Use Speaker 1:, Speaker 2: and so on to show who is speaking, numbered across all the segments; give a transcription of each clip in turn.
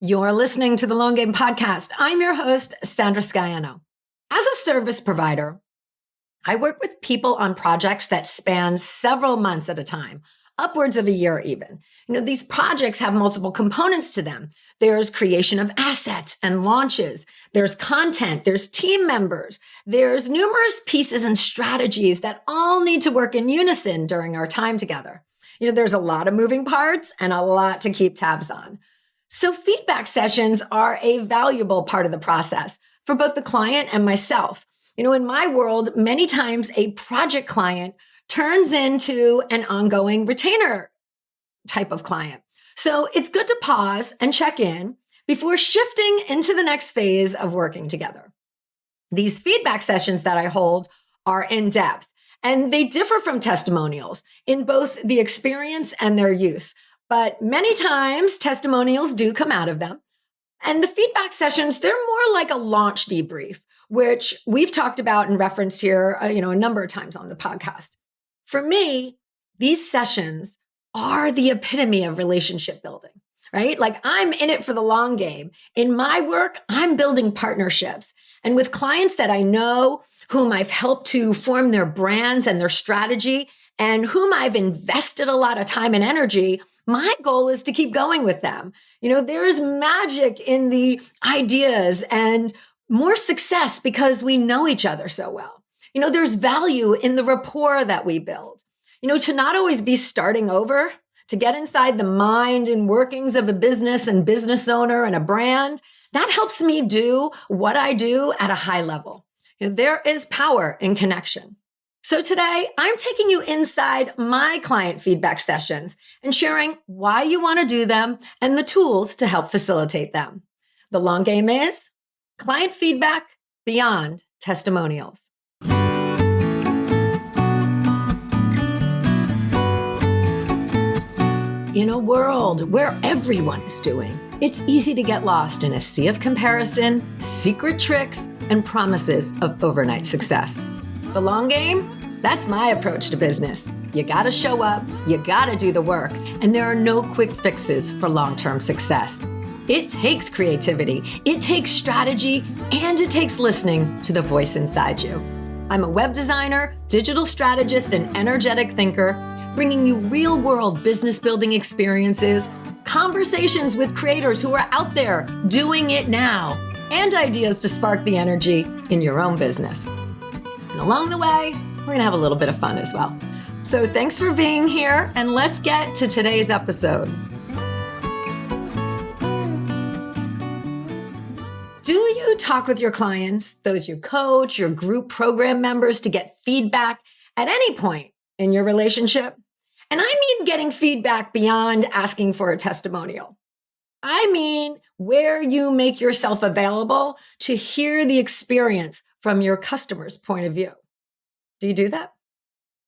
Speaker 1: You're listening to the Long Game Podcast. I'm your host, Sandra Scaiano. As a service provider, I work with people on projects that span several months at a time, upwards of a year even. These projects have multiple components to them. There's creation of assets and launches. There's content. There's team members. There's numerous pieces and strategies that all need to work in unison during our time together. There's a lot of moving parts and a lot to keep tabs on. So feedback sessions are a valuable part of the process for both the client and myself. In my world, many times a project client turns into an ongoing retainer type of client. So it's good to pause and check in before shifting into the next phase of working together. These feedback sessions that I hold are in depth, and they differ from testimonials in both the experience and their use. But many times testimonials do come out of them. And the feedback sessions, they're more like a launch debrief, which we've talked about and referenced here, a number of times on the podcast. For me, these sessions are the epitome of relationship building, right? Like I'm in it for the long game. In my work, I'm building partnerships. And with clients that I know, whom I've helped to form their brands and their strategy, and whom I've invested a lot of time and energy, my goal is to keep going with them. There's magic in the ideas and more success because we know each other so well. There's value in the rapport that we build. To not always be starting over, to get inside the mind and workings of a business and business owner and a brand, that helps me do what I do at a high level. There is power in connection. So today, I'm taking you inside my client feedback sessions and sharing why you want to do them and the tools to help facilitate them. The long game is client feedback beyond testimonials. In a world where everyone is doing, it's easy to get lost in a sea of comparison, secret tricks, and promises of overnight success. The long game? That's my approach to business. You gotta show up, you gotta do the work, and there are no quick fixes for long-term success. It takes creativity, it takes strategy, and it takes listening to the voice inside you. I'm a web designer, digital strategist, and energetic thinker, bringing you real-world business building experiences, conversations with creators who are out there doing it now, and ideas to spark the energy in your own business. And along the way, we're going to have a little bit of fun as well. So thanks for being here, and let's get to today's episode. Do you talk with your clients, those you coach, your group program members, to get feedback at any point in your relationship? And I mean getting feedback beyond asking for a testimonial. I mean where you make yourself available to hear the experience from your customer's point of view. Do you do that?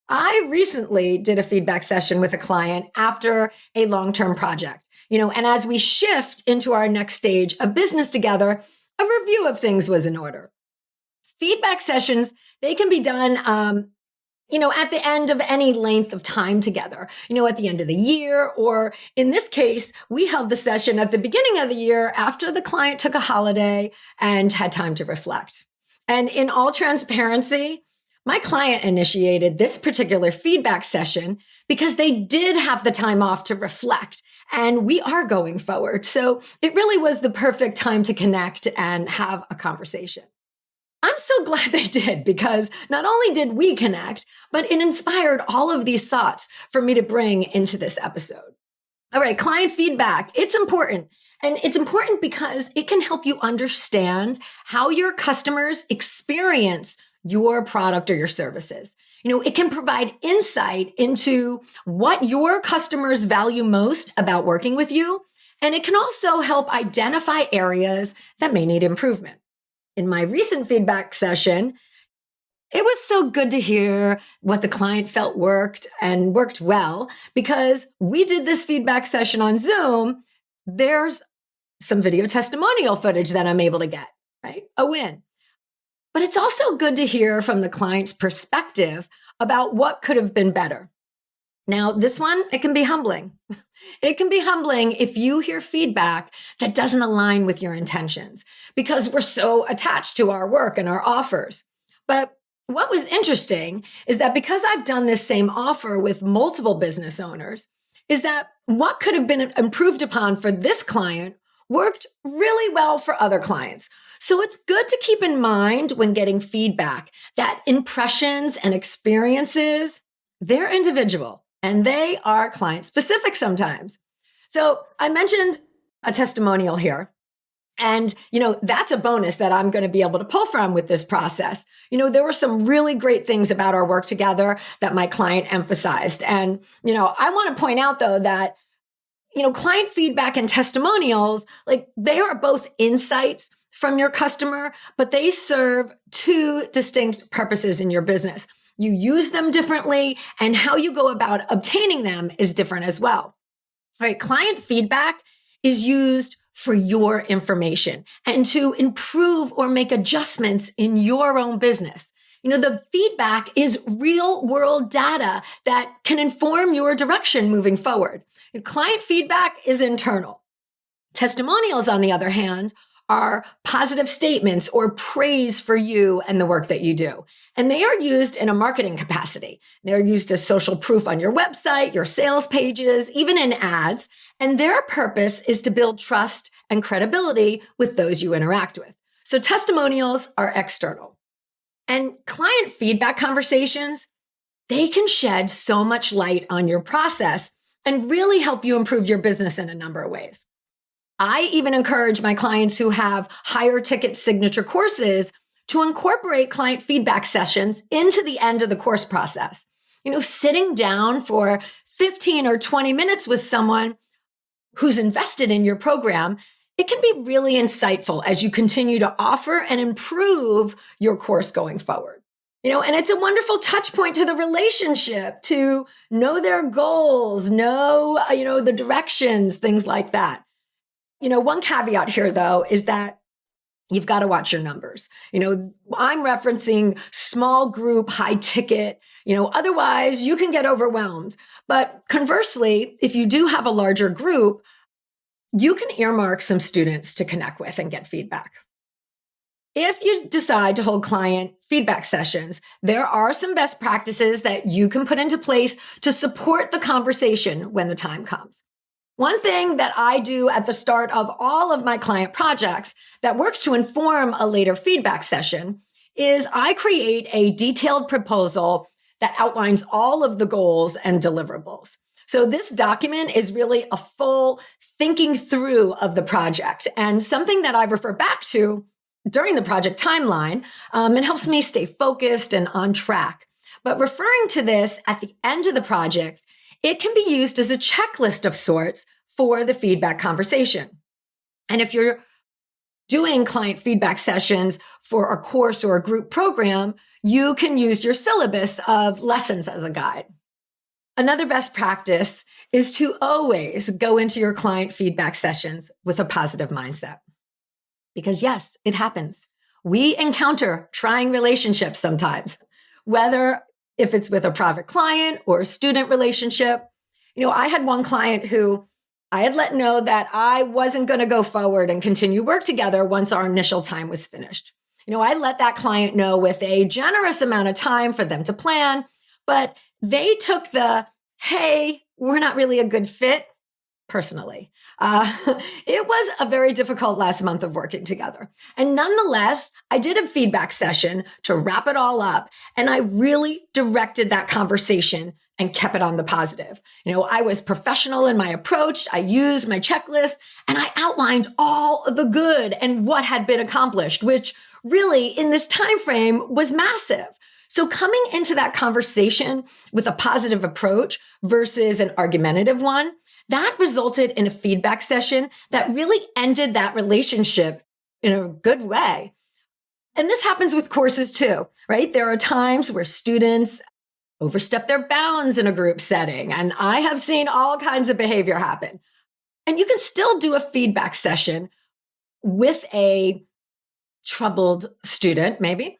Speaker 1: I recently did a feedback session with a client after a long-term project, and as we shift into our next stage of business together, a review of things was in order. Feedback sessions, they can be done, at the end of any length of time together, at the end of the year, or in this case, we held the session at the beginning of the year after the client took a holiday and had time to reflect. And in all transparency, my client initiated this particular feedback session because they did have the time off to reflect, and we are going forward. So it really was the perfect time to connect and have a conversation. I'm so glad they did, because not only did we connect, but it inspired all of these thoughts for me to bring into this episode. All right, client feedback, it's important. And it's important because it can help you understand how your customers experience your product or your services. It can provide insight into what your customers value most about working with you. And it can also help identify areas that may need improvement. In my recent feedback session, it was so good to hear what the client felt worked and worked well, because we did this feedback session on Zoom. There's some video testimonial footage that I'm able to get, right? A win. But it's also good to hear from the client's perspective about what could have been better. Now, this one, it can be humbling. It can be humbling if you hear feedback that doesn't align with your intentions because we're so attached to our work and our offers. But what was interesting is that because I've done this same offer with multiple business owners, is that what could have been improved upon for this client worked really well for other clients. So it's good to keep in mind when getting feedback that impressions and experiences, they're individual and they are client specific sometimes. So I mentioned a testimonial here. And, that's a bonus that I'm going to be able to pull from with this process. There were some really great things about our work together that my client emphasized. And, I want to point out though that, client feedback and testimonials, like they are both insights from your customer, but they serve two distinct purposes in your business. You use them differently, and how you go about obtaining them is different as well. All right, client feedback is used for your information and to improve or make adjustments in your own business. The feedback is real world data that can inform your direction moving forward. Client feedback is internal. Testimonials, on the other hand, are positive statements or praise for you and the work that you do. And they are used in a marketing capacity. They're used as social proof on your website, your sales pages, even in ads. And their purpose is to build trust and credibility with those you interact with. So testimonials are external. And client feedback conversations, they can shed so much light on your process and really help you improve your business in a number of ways. I even encourage my clients who have higher ticket signature courses to incorporate client feedback sessions into the end of the course process. Sitting down for 15 or 20 minutes with someone who's invested in your program, it can be really insightful as you continue to offer and improve your course going forward. And it's a wonderful touch point to the relationship to know their goals, know, the directions, things like that. One caveat here, though, is that you've got to watch your numbers. I'm referencing small group, high ticket, otherwise you can get overwhelmed. But conversely, if you do have a larger group, you can earmark some students to connect with and get feedback. If you decide to hold client feedback sessions, there are some best practices that you can put into place to support the conversation when the time comes. One thing that I do at the start of all of my client projects that works to inform a later feedback session is I create a detailed proposal that outlines all of the goals and deliverables. So this document is really a full thinking through of the project and something that I refer back to during the project timeline. It helps me stay focused and on track. But referring to this at the end of the project, it can be used as a checklist of sorts for the feedback conversation. And if you're doing client feedback sessions for a course or a group program, you can use your syllabus of lessons as a guide. Another best practice is to always go into your client feedback sessions with a positive mindset. Because yes, it happens. We encounter trying relationships sometimes, whether if it's with a private client or a student relationship. I had one client who I had let know that I wasn't going to go forward and continue work together once our initial time was finished. I let that client know with a generous amount of time for them to plan, but they took the, hey, we're not really a good fit personally. It was a very difficult last month of working together. And nonetheless, I did a feedback session to wrap it all up. And I really directed that conversation and kept it on the positive. I was professional in my approach. I used my checklist and I outlined all the good and what had been accomplished, which really in this time frame was massive. So coming into that conversation with a positive approach versus an argumentative one, that resulted in a feedback session that really ended that relationship in a good way. And this happens with courses too, right? There are times where students overstep their bounds in a group setting, and I have seen all kinds of behavior happen. And you can still do a feedback session with a troubled student, maybe,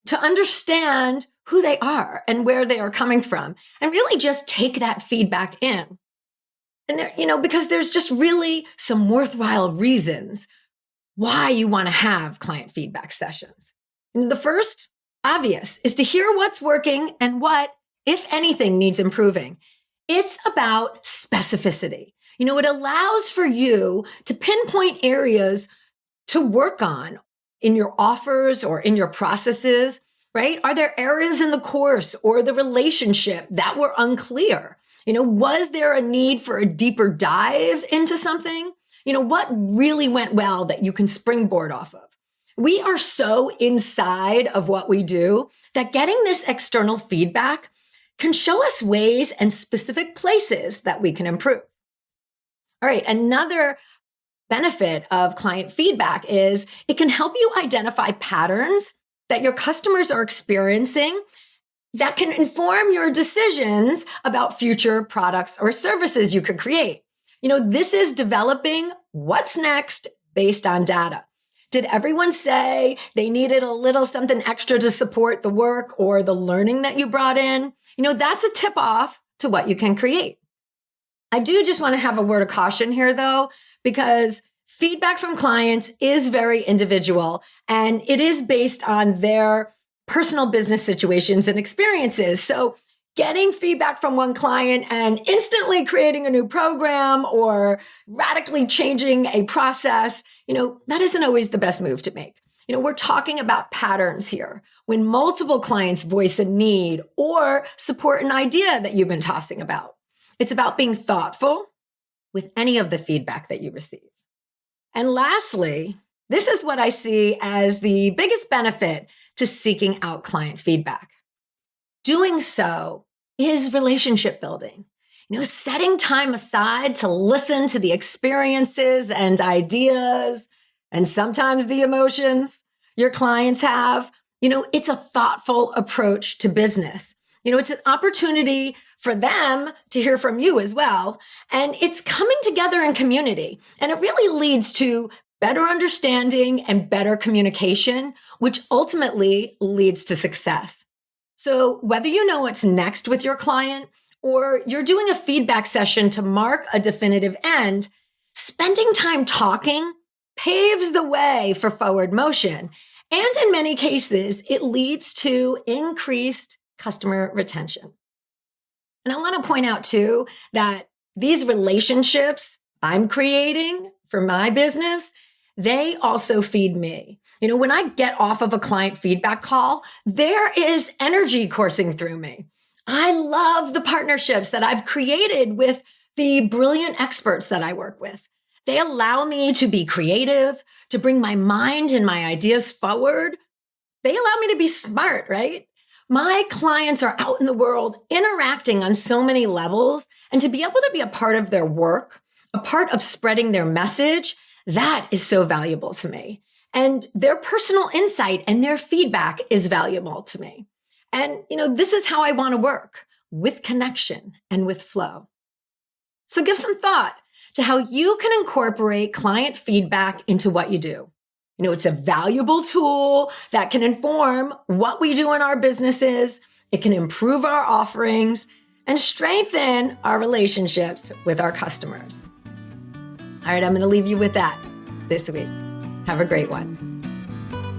Speaker 1: to understand who they are and where they are coming from, and really just take that feedback in. And there, because there's just really some worthwhile reasons why you want to have client feedback sessions. And the first, obvious, is to hear what's working and what, if anything, needs improving. It's about specificity. It allows for you to pinpoint areas to work on in your offers or in your processes, right? Are there areas in the course or the relationship that were unclear? Was there a need for a deeper dive into something? What really went well that you can springboard off of? We are so inside of what we do that getting this external feedback can show us ways and specific places that we can improve. All right, another benefit of client feedback is it can help you identify patterns that your customers are experiencing that can inform your decisions about future products or services you could create. This is developing what's next based on data. Did everyone say they needed a little something extra to support the work or the learning that you brought in? That's a tip off to what you can create. I do just want to have a word of caution here, though, because feedback from clients is very individual and it is based on their personal business situations and experiences. So getting feedback from one client and instantly creating a new program or radically changing a process, that isn't always the best move to make. We're talking about patterns here. When multiple clients voice a need or support an idea that you've been tossing about, it's about being thoughtful with any of the feedback that you receive. And lastly, this is what I see as the biggest benefit to seeking out client feedback. Doing so is relationship building. Setting time aside to listen to the experiences and ideas and sometimes the emotions your clients have. It's a thoughtful approach to business. It's an opportunity for them to hear from you as well. And it's coming together in community. And it really leads to better understanding and better communication, which ultimately leads to success. So whether you know what's next with your client or you're doing a feedback session to mark a definitive end, spending time talking paves the way for forward motion. And in many cases, it leads to increased customer retention. And I want to point out too that these relationships I'm creating for my business, they also feed me. When I get off of a client feedback call, there is energy coursing through me. I love the partnerships that I've created with the brilliant experts that I work with. They allow me to be creative, to bring my mind and my ideas forward. They allow me to be smart, right? My clients are out in the world interacting on so many levels, and to be able to be a part of their work, a part of spreading their message, that is so valuable to me. And their personal insight and their feedback is valuable to me. And, this is how I want to work, with connection and with flow. So give some thought to how you can incorporate client feedback into what you do. It's a valuable tool that can inform what we do in our businesses. It can improve our offerings and strengthen our relationships with our customers. All right, I'm going to leave you with that this week. Have a great one.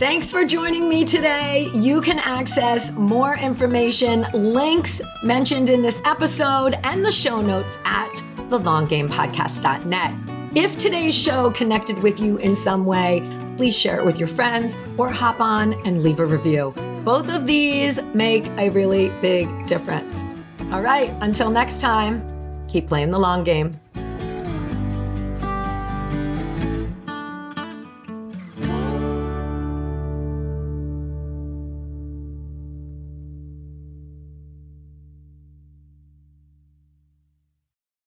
Speaker 1: Thanks for joining me today. You can access more information, links mentioned in this episode, and the show notes at thelonggamepodcast.net. If today's show connected with you in some way, please share it with your friends or hop on and leave a review. Both of these make a really big difference. All right, until next time, keep playing the long game.